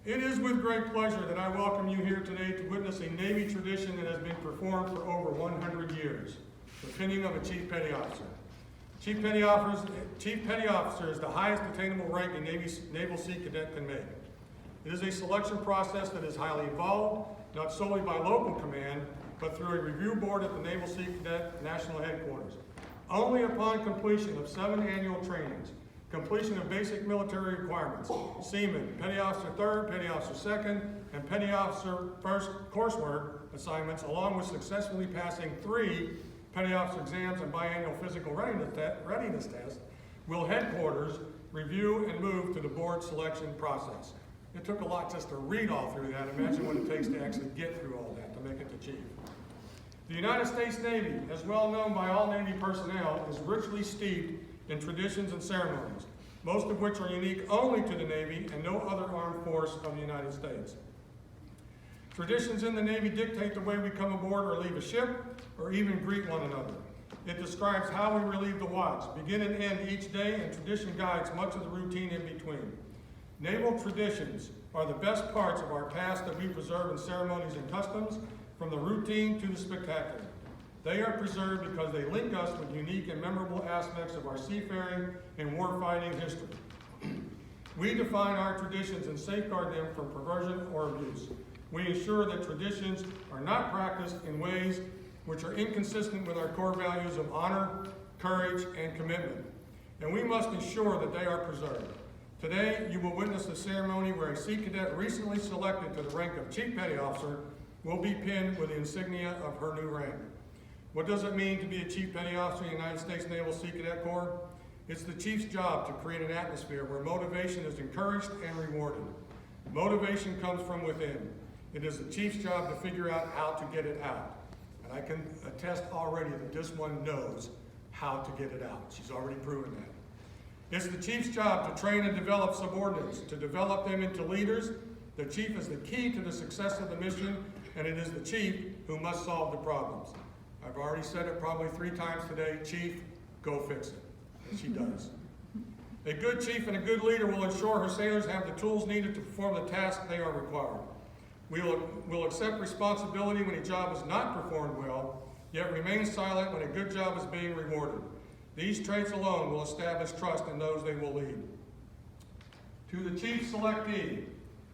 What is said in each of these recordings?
It is with great pleasure that I welcome you here today to witness a Navy tradition that has been performed for over 100 years, the pinning of a Chief Petty Officer. Chief Petty Officer is the highest attainable rank a Naval Sea Cadet can make. It is a selection process that is highly involved, not solely by local command, but through a review board at the Naval Sea Cadet National Headquarters. Only upon completion of 7 annual trainings, completion of basic military requirements, Seaman, Petty Officer 3rd, Petty Officer 2nd, and Petty Officer 1st coursework assignments, along with successfully passing 3 Petty Officer exams and biannual physical readiness tests, will headquarters review and move to the board selection process. It took a lot just to read all through that. Imagine what it takes to actually get through all that to make it to chief. The United States Navy, as well known by all Navy personnel, is richly steeped in traditions and ceremonies, most of which are unique only to the Navy and no other armed force of the United States. Traditions in the Navy dictate the way we come aboard or leave a ship, or even greet one another. It describes how we relieve the watch, begin and end each day, and tradition guides much of the routine in between. Naval traditions are the best parts of our past that we preserve in ceremonies and customs, from the routine to the spectacular. They are preserved because they link us with unique and memorable aspects of our seafaring and warfighting history. We define our traditions and safeguard them from perversion or abuse. We ensure that traditions are not practiced in ways which are inconsistent with our core values of honor, courage, and commitment. And we must ensure that they are preserved. Today, you will witness a ceremony where a Sea Cadet recently selected to the rank of Chief Petty Officer will be pinned with the insignia of her new rank. What does it mean to be a Chief Petty Officer in the United States Naval Sea Cadet Corps? It's the Chief's job to create an atmosphere where motivation is encouraged and rewarded. Motivation comes from within. It is the Chief's job to figure out how to get it out. And I can attest already that this one knows how to get it out. She's already proven that. It's the Chief's job to train and develop subordinates, to develop them into leaders. The Chief is the key to the success of the mission, and it is the Chief who must solve the problems. I've already said it probably 3 times today, Chief, go fix it. And she does. A good chief and a good leader will ensure her sailors have the tools needed to perform the tasks they are required. We will accept responsibility when a job is not performed well, yet remain silent when a good job is being rewarded. These traits alone will establish trust in those they will lead. To the Chief Selectee,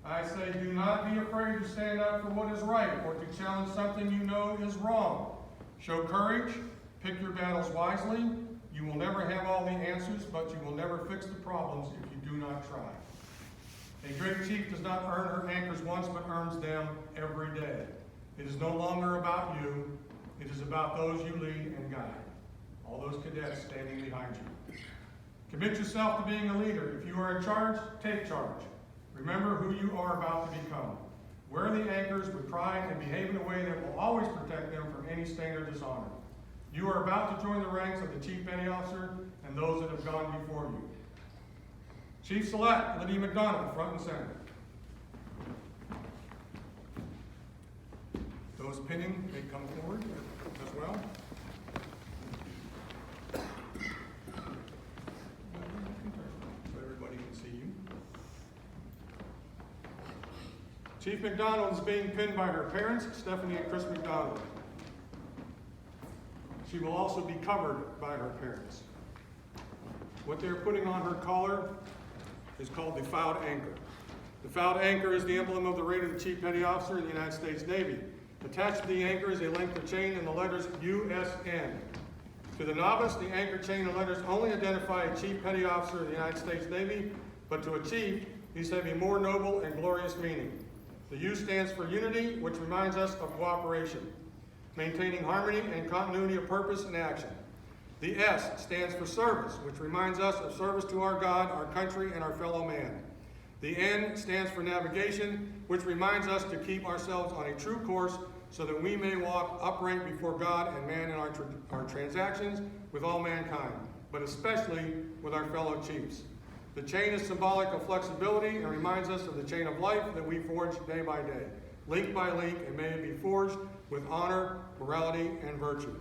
I say, do not be afraid to stand up for what is right or to challenge something you know is wrong. Show courage, pick your battles wisely. You will never have all the answers, but you will never fix the problems if you do not try. A great chief does not earn her anchors once, but earns them every day. It is no longer about you. It is about those you lead and guide. All those cadets standing behind you. Commit yourself to being a leader. If you are in charge, take charge. Remember who you are about to become. Wear the anchors with pride and behave in a way that will always protect them from any stain or dishonor. You are about to join the ranks of the Chief Petty Officer and those that have gone before you. Chief Select, Lydia McDonald, front and center. Those pinning may come forward as well. So everybody can see you. Chief McDonald is being pinned by her parents, Stephanie and Chris McDonald. She will also be covered by her parents. What they're putting on her collar is called the fouled anchor. The fouled anchor is the emblem of the rank of the Chief Petty Officer in the United States Navy. Attached to the anchor is a length of chain and the letters USN. To the novice, the anchor chain and letters only identify a Chief Petty Officer in the United States Navy, but to a chief, these have a more noble and glorious meaning. The U stands for unity, which reminds us of cooperation, maintaining harmony and continuity of purpose and action. The S stands for service, which reminds us of service to our God, our country, and our fellow man. The N stands for navigation, which reminds us to keep ourselves on a true course so that we may walk upright before God and man in our transactions with all mankind, but especially with our fellow chiefs. The chain is symbolic of flexibility and reminds us of the chain of life that we forge day by day, link by link, and may it be forged with honor, morality, and virtue.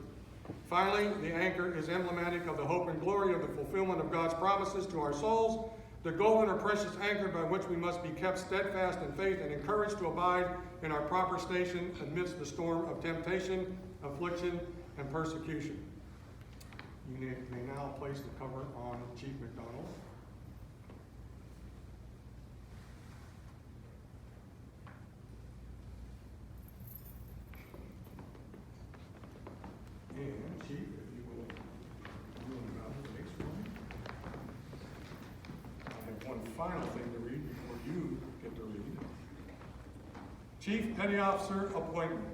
Finally, the anchor is emblematic of the hope and glory of the fulfillment of God's promises to our souls, the golden or precious anchor by which we must be kept steadfast in faith and encouraged to abide in our proper station amidst the storm of temptation, affliction, and persecution. You may now place the cover on Chief McDonald. And Chief, if you will do an about face for me. I have one final thing to read before you get to read. Chief Petty Officer Appointment.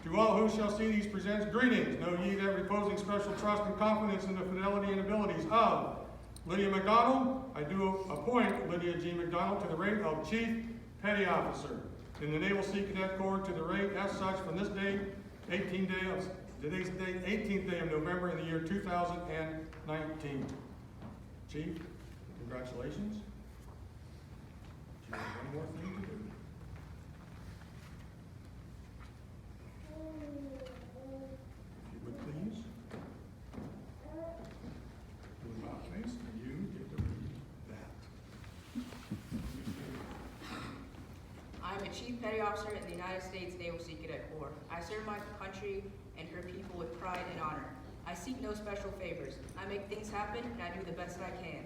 To all who shall see these presents greetings. Know ye that reposing special trust and confidence in the fidelity and abilities of Lydia McDonald, I do appoint Lydia G. McDonald to the rank of Chief Petty Officer in the Naval Sea Cadet Corps to the rank as such from this date, 18th day of November in the year 2019. Chief, congratulations. You have one more thing to do. If you would please. Do an about face, and you get to read that. I'm a Chief Petty Officer in the United States Naval Sea Cadet Corps. I serve my country and her people with pride and honor. I seek no special favors. I make things happen, and I do the best that I can.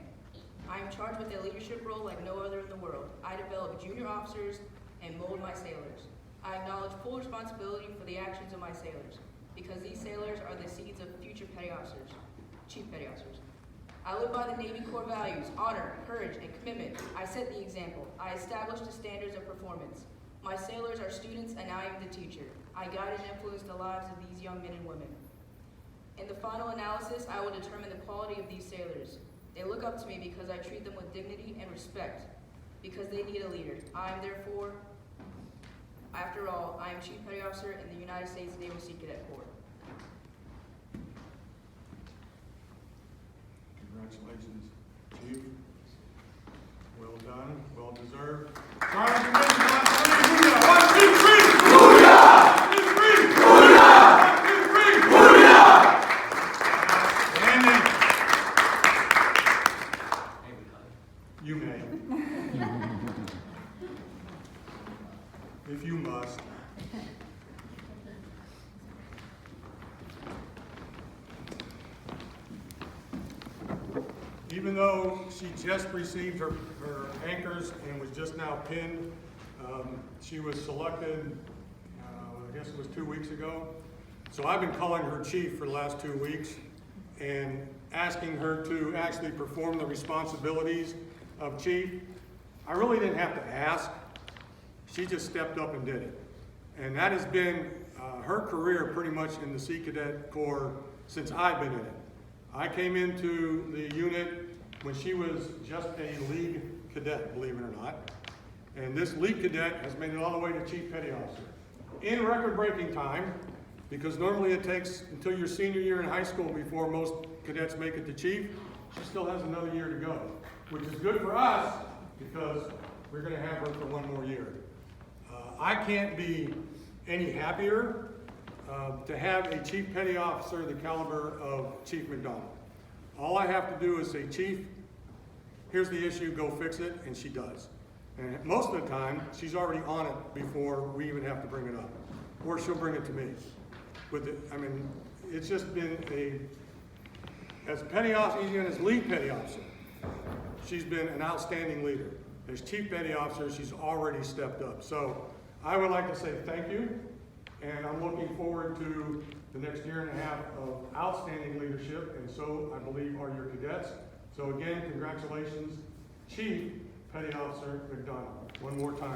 I am charged with a leadership role like no other in the world. I develop junior officers and mold my sailors. I acknowledge full responsibility for the actions of my sailors, because these sailors are the seeds of future petty officers, Chief Petty Officers. I live by the Navy Corps values, honor, courage, and commitment. I set the example. I establish the standards of performance. My sailors are students, and I am the teacher. I guide and influence the lives of these young men and women. In the final analysis, I will determine the quality of these sailors. They look up to me because I treat them with dignity and respect, because they need a leader. I am therefore, after all, I am Chief Petty Officer in the United States Naval Sea Cadet Corps. Congratulations, Chief. Well done, well deserved. You may. If you must. Even though she just received her anchors and was just now pinned, she was selected, I guess it was 2 weeks ago. So I've been calling her chief for the last 2 weeks and asking her to actually perform the responsibilities of chief. I really didn't have to ask. She just stepped up and did it. And that has been her career pretty much in the Sea Cadet Corps since I've been in it. I came into the unit when she was just a lead cadet, believe it or not. And this lead cadet has made it all the way to Chief Petty Officer in record-breaking time, because normally it takes until your senior year in high school before most cadets make it to chief. She still has another year to go, which is good for us because we're going to have her for one more year. I can't be any happier to have a Chief Petty Officer the caliber of Chief McDonald. All I have to do is say, Chief, here's the issue, go fix it, and she does. And most of the time, she's already on it before we even have to bring it up, or she'll bring it to me. It's just been as Petty Officer and as lead Petty Officer, she's been an outstanding leader. As Chief Petty Officer, she's already stepped up. So I would like to say thank you, and I'm looking forward to the next year and a half of outstanding leadership, and so I believe are your cadets. So again, congratulations, Chief Petty Officer McDonald. One more time.